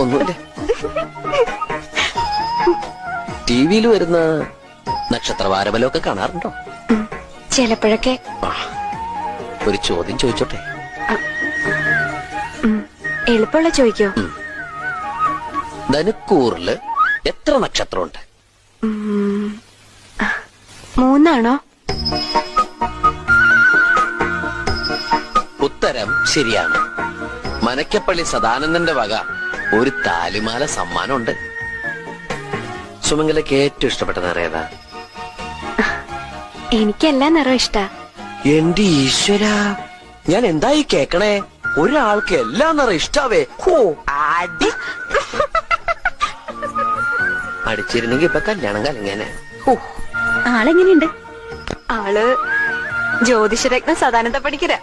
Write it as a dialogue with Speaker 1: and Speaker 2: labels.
Speaker 1: ഒന്നുമില്ല. ടിവിയിൽ വരുന്ന നക്ഷത്രവാരബലമൊക്കെ കാണാറുണ്ടോ?
Speaker 2: ചിലപ്പോഴൊക്കെ.
Speaker 1: ഒരു ചോദ്യം ചോദിച്ചോട്ടെ?
Speaker 2: എളുപ്പമുള്ള ചോദിക്കോ?
Speaker 1: ധനുക്കൂറില് എത്ര നക്ഷത്രമുണ്ട്?
Speaker 2: 3
Speaker 1: ഉത്തരം ശരിയാണ്. മനക്കപ്പള്ളി സദാനന്ദന്റെ വക ഒരു താലിമാല സമ്മാനമുണ്ട്. സുമംഗലയ്ക്ക് ഏറ്റവും ഇഷ്ടപ്പെട്ട നിറം ഏതാ?
Speaker 2: എനിക്കെല്ലാ നിറവും ഇഷ്ടാ.
Speaker 1: എന്റെ ഈശ്വര, ഞാൻ എന്തായി കേക്കണേ? ഒരാൾക്ക് എല്ലാ നിറം ഇഷ്ടാവേ? അടി അടിച്ചിരുന്നെങ്കി ഇപ്പൊ കല്യാണം കലങ്ങനെ.
Speaker 2: ആളെങ്ങനെയുണ്ട്? ആള് ജ്യോതിഷരത്ന സദാനന്ദ പണിക്കരാ.